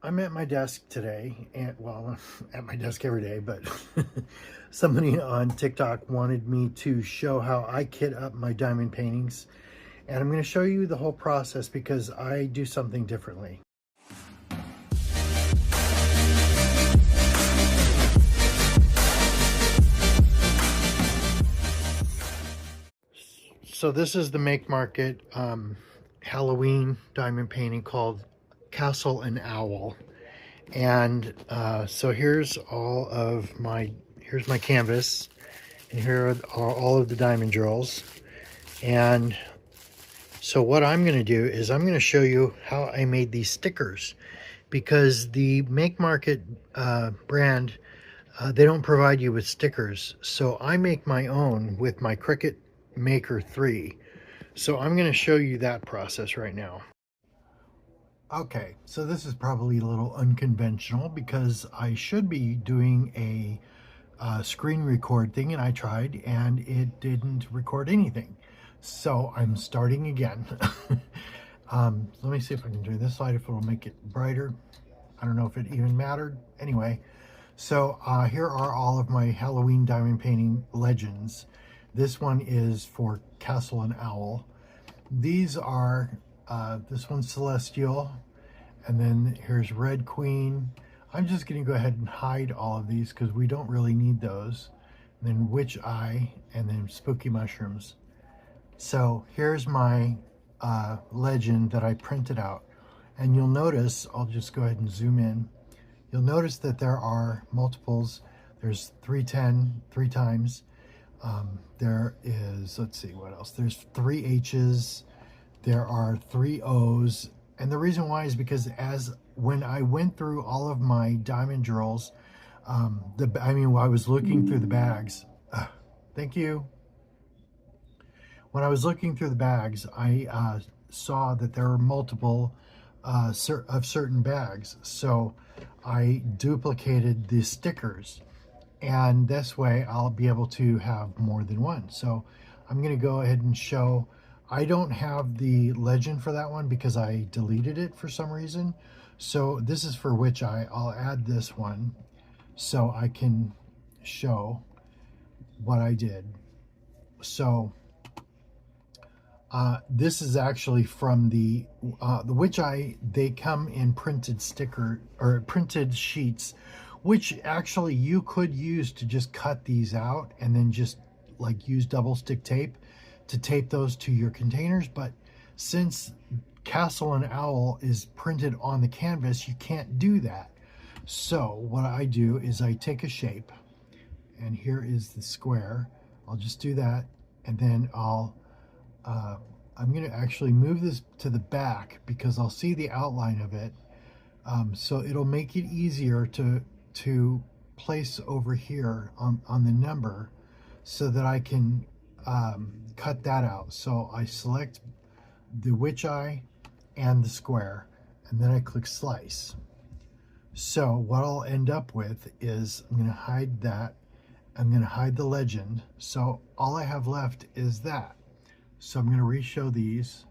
I'm at my desk today, and well, at my desk every day, but somebody on TikTok wanted me to show how I kit up my diamond paintings, and I'm going to show you the whole process because I do something differently. So this is the Make Market Halloween diamond painting called Castle and Owl. And so here's here's my canvas, and here are all of the diamond drills. And so what I'm going to do is I'm going to show you how I made these stickers, because the Make Market brand, they don't provide you with stickers. So I make my own with my Cricut Maker 3. So I'm going to show you that process right now. Okay, so this is probably a little unconventional because I should be doing a screen record thing, and I tried and it didn't record anything. So I'm starting again. Let me see if I can do this light, if it'll make it brighter. I don't know if it even mattered. Anyway, so here are all of my Halloween diamond painting legends. This one is for Castle and Owl. These are, this one's Celestial, and then here's Red Queen. I'm just going to go ahead and hide all of these because we don't really need those. And then Witch Eye, and then Spooky Mushrooms. So here's my legend that I printed out. And you'll notice, I'll just go ahead and zoom in. You'll notice that there are multiples. There's 310, 3 times. There is, let's see what else. There's 3 H's. There are 3 O's. And the reason why is because when I went through all of my diamond drills, while I was looking through the bags, thank you. When I was looking through the bags, I saw that there were multiple of certain bags. So I duplicated the stickers, and this way I'll be able to have more than one. So I'm going to go ahead and show. I don't have the legend for that one because I deleted it for some reason. So this is for Witch Eye. I'll add this one so I can show what I did. So this is actually from the Witch Eye. They come in printed sticker or printed sheets, which actually you could use to just cut these out and then just like use double stick tape to tape those to your containers. But since Castle and Owl is printed on the canvas, you can't do that. So what I do is I take a shape, and here is the square. I'll just do that, and then I'm going to actually move this to the back because I'll see the outline of it. So it'll make it easier to place over here on the number so that I can cut that out. So I select the Witch Eye and the square, and then I click slice. So what I'll end up with is I'm going to hide that. I'm going to hide the legend. So all I have left is that. So I'm going to re-show these.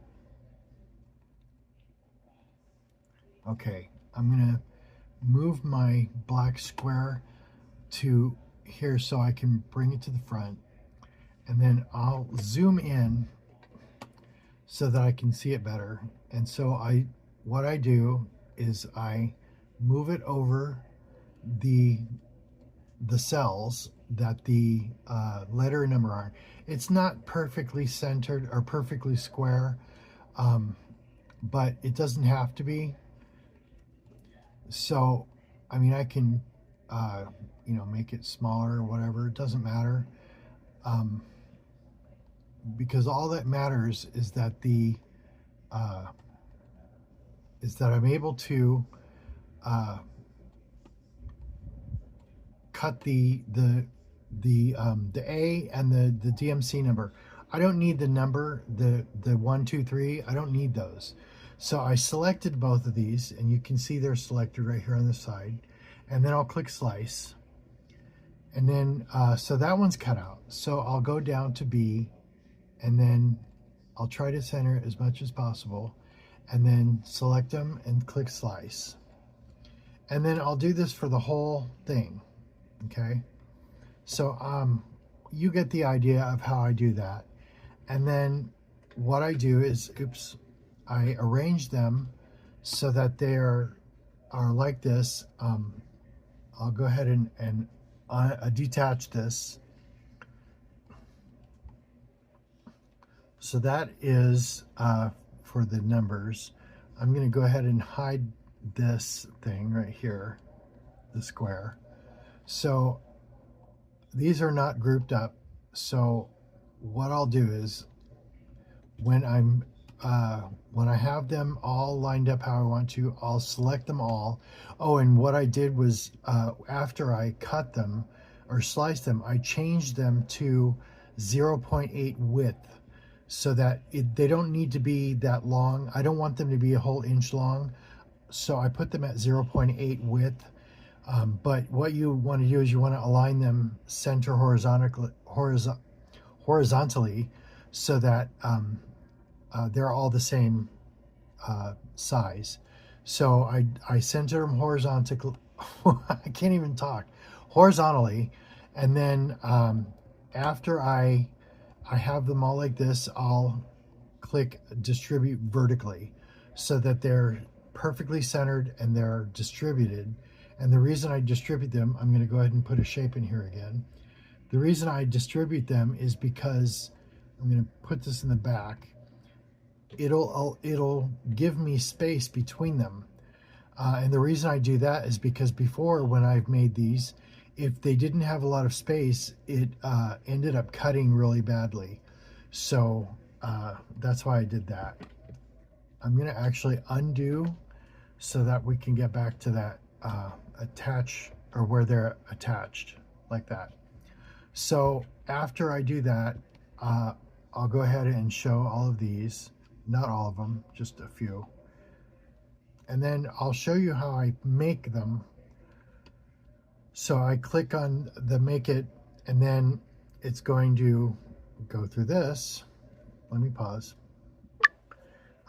Okay, I'm going to move my black square to here so I can bring it to the front. And then I'll zoom in so that I can see it better. And so what I do is I move it over the cells that the letter and number are. It's not perfectly centered or perfectly square, but it doesn't have to be. So, I mean, I can, make it smaller or whatever. It doesn't matter. Because all that matters is that I'm able to cut the A and the DMC number. I don't need the number, the 1, 2, 3. I don't need those. So I selected both of these, and you can see they're selected right here on the side. And then I'll click slice. And then, so that one's cut out. So I'll go down to B, and then I'll try to center it as much as possible, and then select them and click slice. And then I'll do this for the whole thing, okay? So you get the idea of how I do that. And then what I do is, I arrange them so that they are like this. I'll go ahead and detach this. So that is for the numbers. I'm going to go ahead and hide this thing right here, the square. So these are not grouped up. So what I'll do is when I have them all lined up how I want to, I'll select them all. Oh, and what I did was after I cut them or sliced them, I changed them to 0.8 width so that they don't need to be that long. I don't want them to be a whole inch long. So I put them at 0.8 width. But what you want to do is you want to align them center horizontally so that they're all the same size. So I center them horizontally. I can't even talk. Horizontally, and then after I have them all like this, I'll click distribute vertically so that they're perfectly centered and they're distributed. And the reason I distribute them, I'm going to go ahead and put a shape in here again. The reason I distribute them is because I'm going to put this in the back. It'll give me space between them. And the reason I do that is because before, when I've made these, if they didn't have a lot of space, it ended up cutting really badly. So that's why I did that. I'm going to actually undo so that we can get back to that attach, or where they're attached, like that. So after I do that, I'll go ahead and show all of these, not all of them, just a few. And then I'll show you how I make them. So I click on the make it, and then it's going to go through this. Let me pause.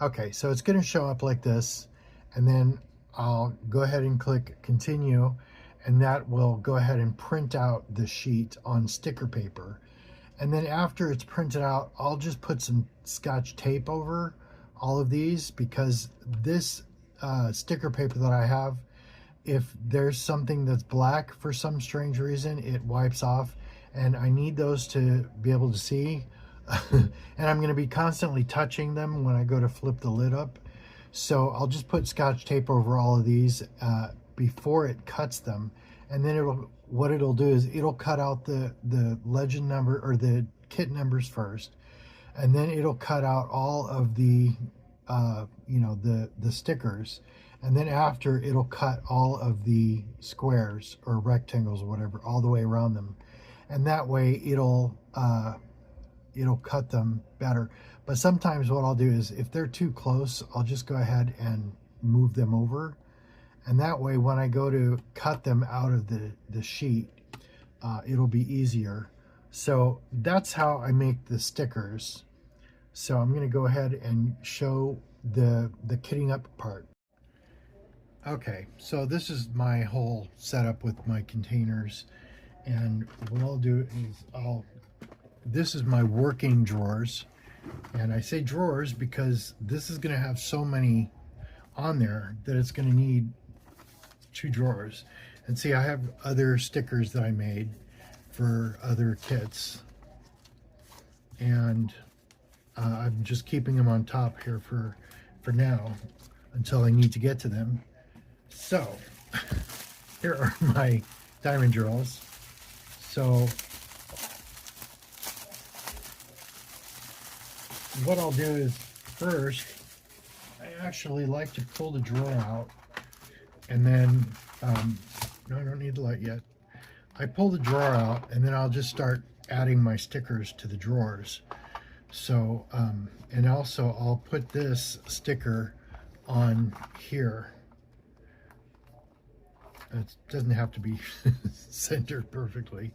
Okay, so it's going to show up like this, and then I'll go ahead and click continue, and that will go ahead and print out the sheet on sticker paper. And then after it's printed out, I'll just put some Scotch tape over all of these, because this sticker paper that I have, if there's something that's black for some strange reason, it wipes off, and I need those to be able to see. And I'm going to be constantly touching them when I go to flip the lid up. So I'll just put Scotch tape over all of these before it cuts them. And then what it'll do is it'll cut out the legend number, or the kit numbers first. And then it'll cut out all of the, the stickers. And then after, it'll cut all of the squares or rectangles or whatever, all the way around them. And that way it'll cut them better. But sometimes what I'll do is, if they're too close, I'll just go ahead and move them over. And that way, when I go to cut them out of the sheet, it'll be easier. So that's how I make the stickers. So I'm going to go ahead and show the kitting up part. Okay, so this is my whole setup with my containers. And what I'll do is this is my working drawers. And I say drawers because this is going to have so many on there that it's going to need 2 drawers. And see, I have other stickers that I made for other kits, and I'm just keeping them on top here for now until I need to get to them. So here are my diamond drills. So what I'll do is, first, I actually like to pull the drawer out, and then, no, I don't need the light yet. I pull the drawer out, and then I'll just start adding my stickers to the drawers. So, and also I'll put this sticker on here. It doesn't have to be centered perfectly.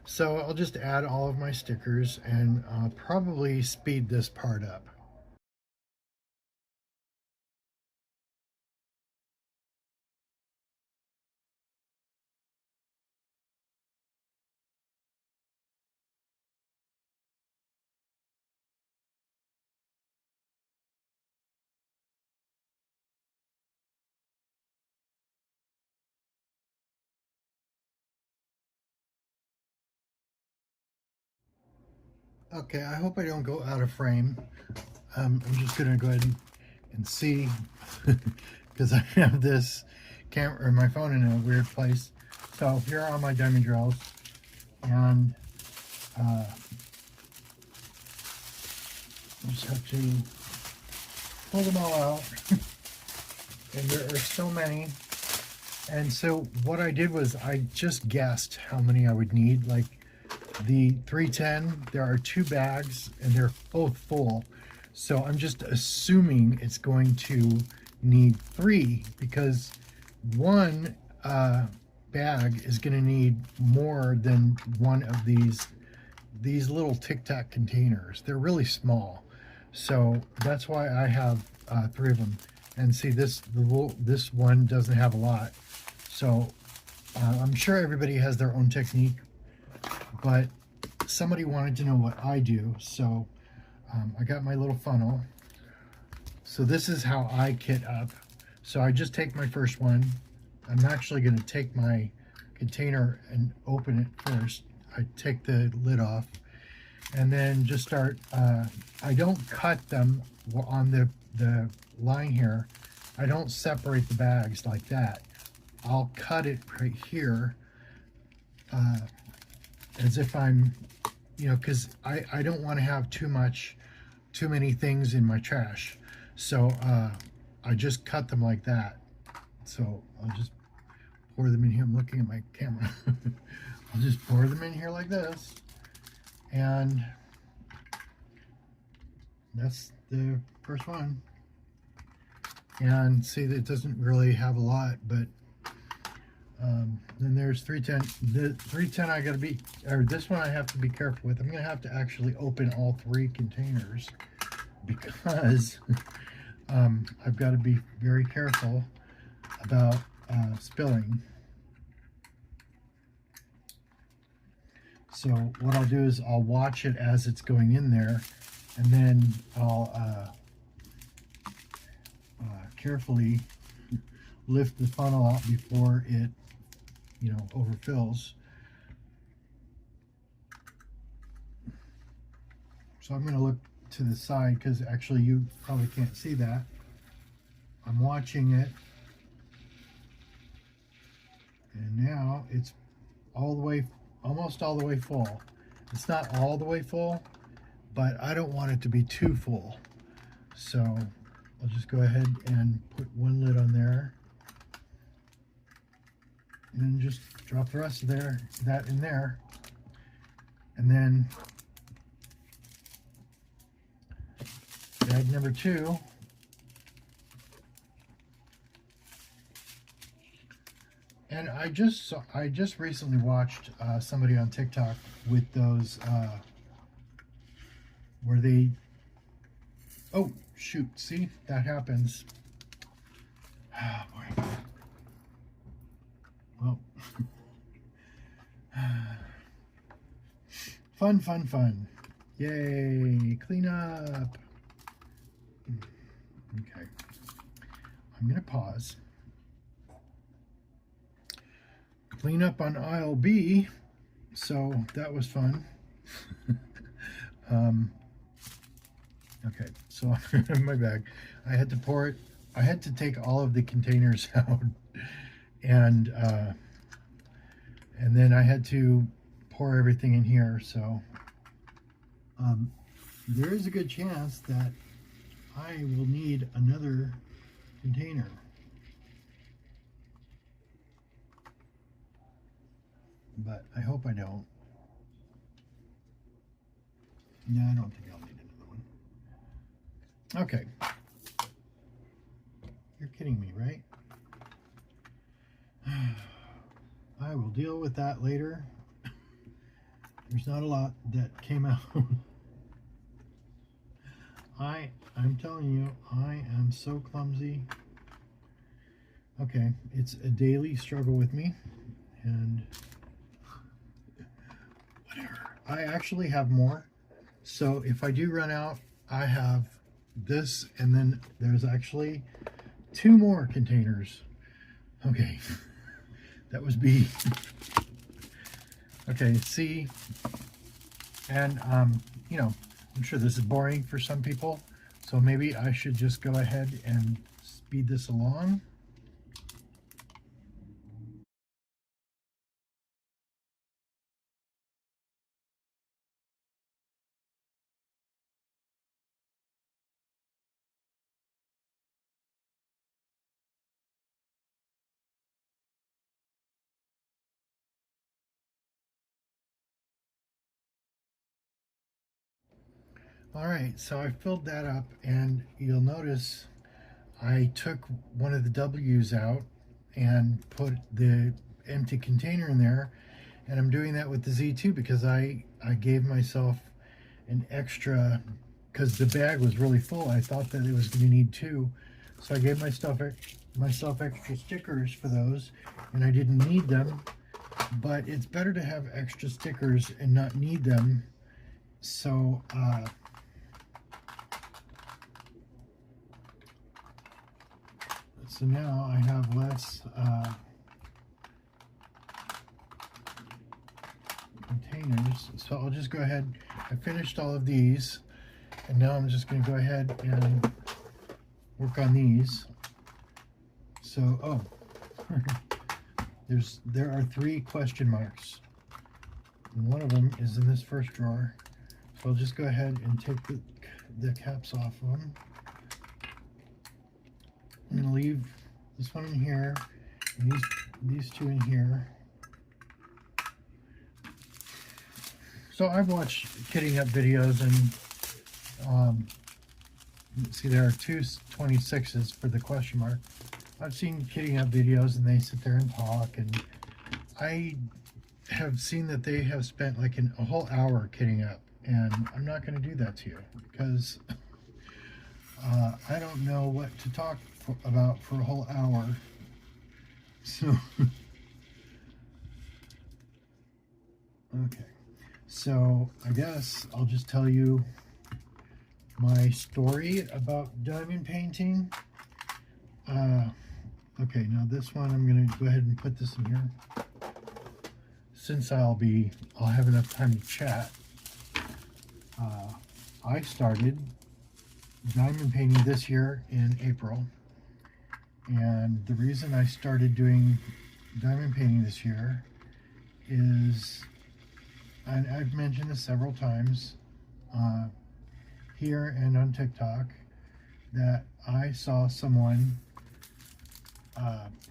So I'll just add all of my stickers, and I'll probably speed this part up. Okay, I hope I don't go out of frame. I'm just gonna go ahead and see, because I have this camera or my phone in a weird place. So here are my diamond drills, and I just have to pull them all out. And there are so many. And so what I did was I just guessed how many I would need. Like the 310, there are 2 bags and they're both full. So I'm just assuming it's going to need 3, because one bag is going to need more than one of these little Tic Tac containers. They're really small. So that's why I have 3 of them. And see, this one doesn't have a lot. So I'm sure everybody has their own technique, but somebody wanted to know what I do. So I got my little funnel. So this is how I kit up. So I just take my first one. I'm actually going to take my container and open it first. I take the lid off and then just start. I don't cut them on the line here. I don't separate the bags like that. I'll cut it right here as if I'm, you know, because I don't want to have too many things in my trash. So I just cut them like that. So I'll just pour them in here. I'm looking at my camera. I'll just pour them in here like this. And that's the first one. And see that it doesn't really have a lot, but then there's 310. The 310 I gotta be, or this one I have to be careful with. I'm gonna have to actually open all 3 containers because I've got to be very careful about spilling. So what I'll do is I'll watch it as it's going in there, and then I'll carefully lift the funnel out before it, you know, overfills. So I'm going to look to the side because actually you probably can't see that. I'm watching it, and now it's all the way, almost all the way full. It's not all the way full, but I don't want it to be too full. So I'll just go ahead and put one lid on there, and then just drop the rest of that in there, and then bag number 2. And I just recently watched somebody on TikTok with those where they, oh shoot, see, that happens. Oh boy. Well, fun. Yay, clean up. Okay, I'm gonna pause. Clean up on aisle B, so that was fun. Okay, so in my bag, I had to pour it. I had to take all of the containers out, and then I had to pour everything in here. So there is a good chance that I will need another container. But I hope I don't. No, I don't think I'll need another one. Okay. You're kidding me, right? I will deal with that later. There's not a lot that came out. I'm telling you, I am so clumsy. Okay, it's a daily struggle with me, and whatever. I actually have more. So if I do run out, I have this, and then there's actually 2 more containers. Okay, that was B. Okay, C. And, you know, I'm sure this is boring for some people, so maybe I should just go ahead and speed this along. All right, so I filled that up, and you'll notice I took one of the W's out and put the empty container in there, and I'm doing that with the Z2 because I gave myself an extra, because the bag was really full. I thought that it was going to need two, so I gave myself extra stickers for those, and I didn't need them, but it's better to have extra stickers and not need them. So so now I have less containers. So I'll just go ahead. I finished all of these, and now I'm just going to go ahead and work on these. So, oh, there are 3 question marks, and one of them is in this first drawer. So I'll just go ahead and take the caps off of them. I'm going to leave this one in here, and these 2 in here. So I've watched kitting up videos, and see, there are 2 26s for the question mark. I've seen kitting up videos, and they sit there and talk, and I have seen that they have spent like a whole hour kitting up, and I'm not going to do that to you because I don't know what to talk about for a whole hour. So okay, so I guess I'll just tell you my story about diamond painting. Okay, now this one I'm going to go ahead and put this in here, since I'll have enough time to chat. I started diamond painting this year in April, and the reason I started doing diamond painting this year is, and I've mentioned this several times here and on TikTok, that I saw someone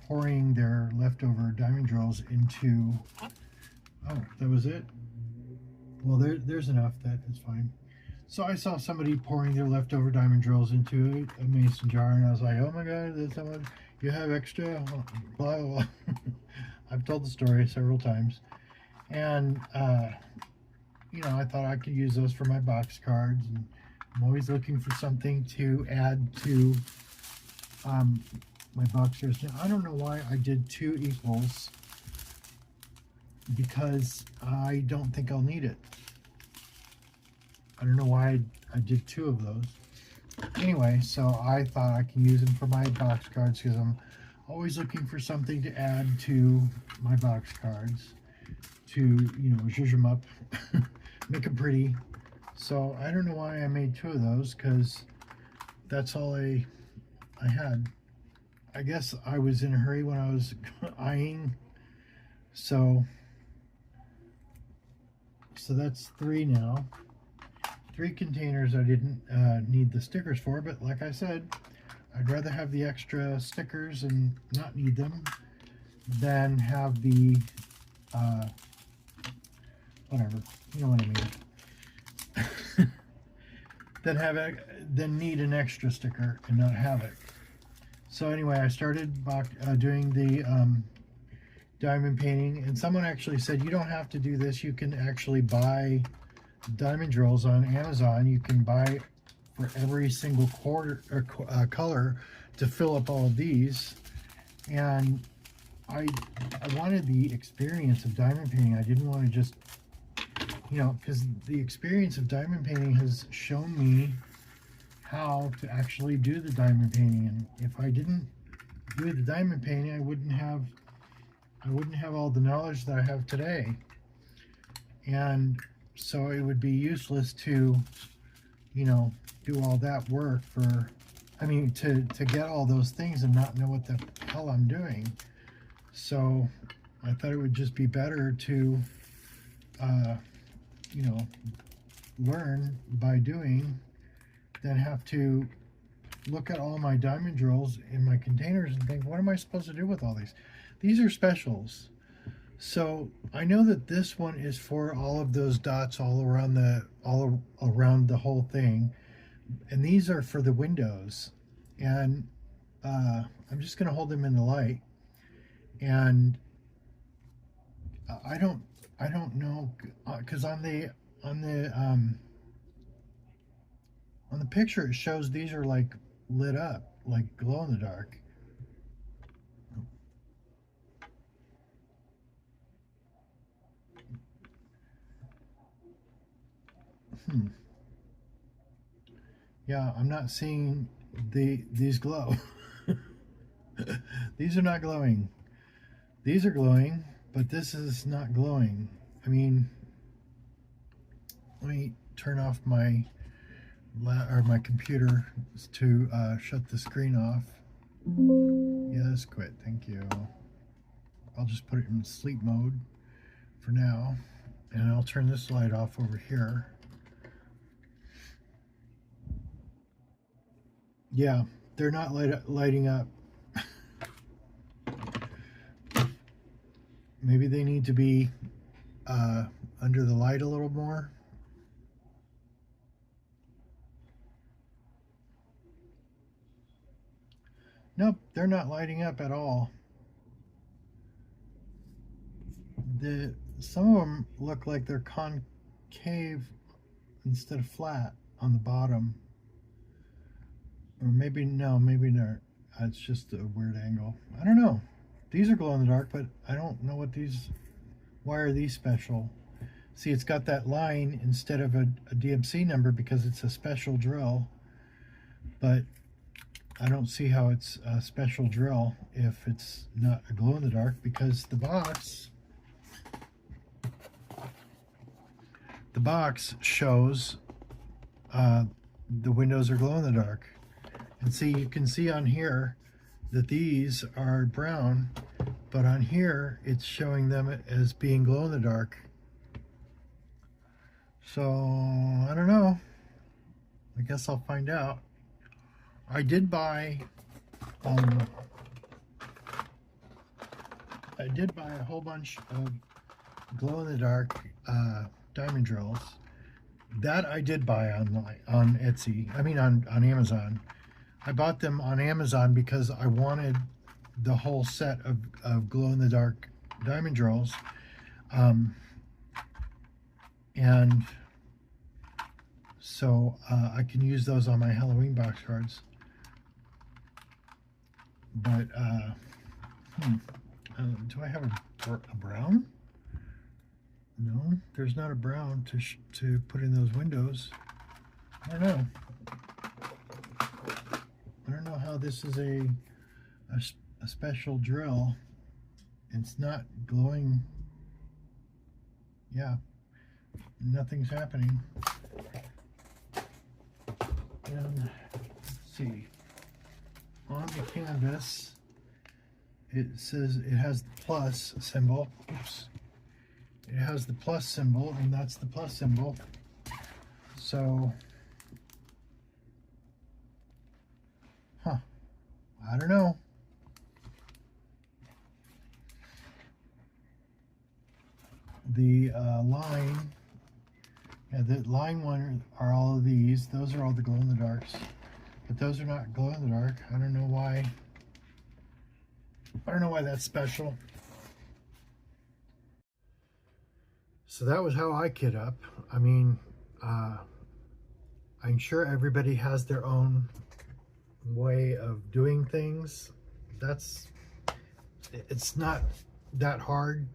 pouring their leftover diamond drills into, oh, that was it? Well, there's enough, that is fine. So I saw somebody pouring their leftover diamond drills into a mason jar, and I was like, oh my god, there's someone, you have extra, blah, blah, blah. I've told the story several times. And, you know, I thought I could use those for my box cards, and I'm always looking for something to add to my box cards. Now, I don't know why I did 2 equals, because I don't think I'll need it. I don't know why I did 2 of those. Anyway, so I thought I can use them for my box cards, because I'm always looking for something to add to my box cards to, you know, zhuzh them up, make them pretty. So I don't know why I made 2 of those, because that's all I had. I guess I was in a hurry when I was eyeing. So that's 3 now. 3 containers I didn't need the stickers for, but like I said, I'd rather have the extra stickers and not need them than have the whatever, you know what I mean. Then need an extra sticker and not have it. So anyway, I started doing the diamond painting, and someone actually said, you don't have to do this, you can actually buy diamond drills on Amazon. You can buy for every single color to fill up all of these. And I wanted the experience of diamond painting. I didn't want to just, you know, because the experience of diamond painting has shown me how to actually do the diamond painting. And if I didn't do the diamond painting, I wouldn't have all the knowledge that I have today. And So it would be useless to, you know, do all that work for, I mean, to get all those things and not know what the hell I'm doing. So I thought it would just be better to, you know, learn by doing than have to look at all my diamond drills in my containers and think, what am I supposed to do with all these? These are specials. So I know that this one is for all of those dots all around the whole thing, and these are for the windows. And I'm just going to hold them in the light, and I don't know, because on the picture it shows these are like lit up, like glow in the dark. Yeah, I'm not seeing these glow. These are not glowing. These are glowing, but this is not glowing. I mean, let me turn off my computer to shut the screen off. Yes, quit. Thank you. I'll just put it in sleep mode for now, and I'll turn this light off over here. Yeah, they're not lighting up. Maybe they need to be under the light a little more. Nope, they're not lighting up at all. Some of them look like they're concave instead of flat on the bottom. Or maybe, no, maybe not. It's just a weird angle. I don't know. These are glow in the dark, but I don't know what these, why are these special? See, it's got that line instead of a DMC number because it's a special drill, but I don't see how it's a special drill if it's not a glow in the dark, because the box shows the windows are glow in the dark. And see, you can see on here that these are brown, but on here it's showing them as being glow in the dark. So I don't know. I guess I'll find out. I did buy a whole bunch of glow in the dark diamond drills. That I did buy online on Etsy. I mean on Amazon. I bought them on Amazon because I wanted the whole set of glow in the dark diamond drills. And so I can use those on my Halloween box cards. But do I have a brown? No, there's not a brown to put in those windows. I don't know. I don't know how this is a special drill. It's not glowing. Yeah, nothing's happening. And let's see. On the canvas, it says it has the plus symbol. Oops. It has the plus symbol, and that's the plus symbol. So, I don't know. The line, yeah, the line one are all of these. Those are all the glow in the darks, but those are not glow in the dark. I don't know why. I don't know why that's special. So that was how I kit up. I mean, I'm sure everybody has their own way of doing things. It's not that hard.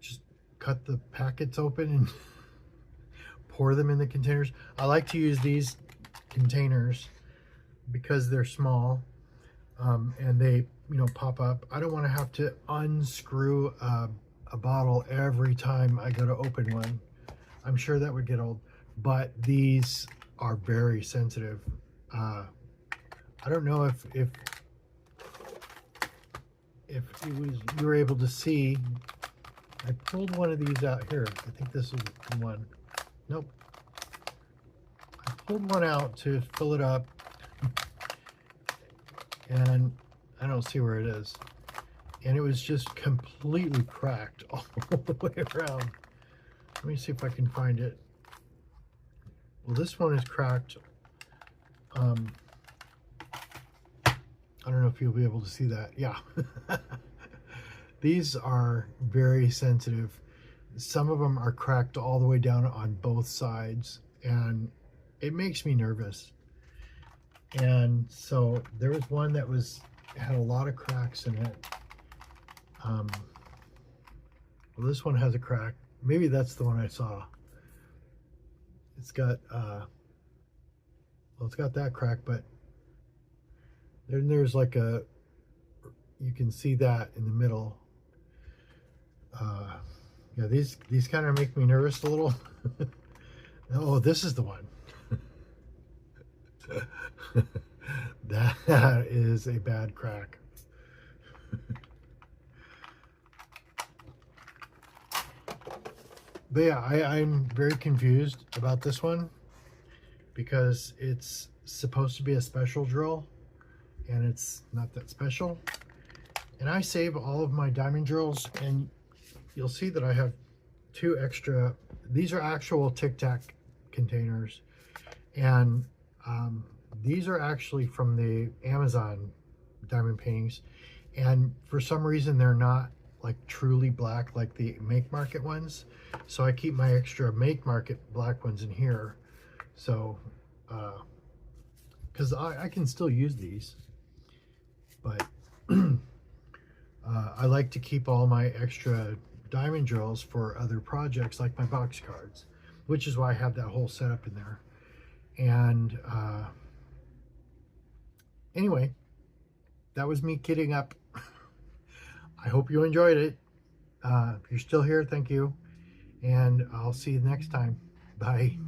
Just cut the packets open and pour them in the containers. I like to use these containers because they're small and they, you know, pop up. I don't want to have to unscrew a a bottle every time I go to open one. I'm sure that would get old, but these are very sensitive. I don't know if it was, you were able to see. I pulled one of these out here. I think this is the one. Nope. I pulled one out to fill it up, and I don't see where it is. And it was just completely cracked all the way around. Let me see if I can find it. Well, this one is cracked. I don't know if you'll be able to see that. Yeah. These are very sensitive. Some of them are cracked all the way down on both sides, and it makes me nervous. And so there was one that had a lot of cracks in it. Well, this one has a crack. Maybe that's the one I saw. It's got well, it's got that crack, but then there's like a, you can see that in the middle. Yeah, these kind of make me nervous a little. Oh, this is the one. That is a bad crack. But yeah, I'm very confused about this one because it's supposed to be a special drill and it's not that special. And I save all of my diamond drills, and you'll see that I have 2 extra. These are actual Tic Tac containers, and these are actually from the Amazon diamond paintings, and for some reason they're not like truly black like the Make Market ones, so I keep my extra Make Market black ones in here, so because I can still use these, but I like to keep all my extra diamond drills for other projects like my box cards, which is why I have that whole setup in there. And anyway, that was me kidding up. I hope you enjoyed it. If you're still here, thank you. And I'll see you next time. Bye.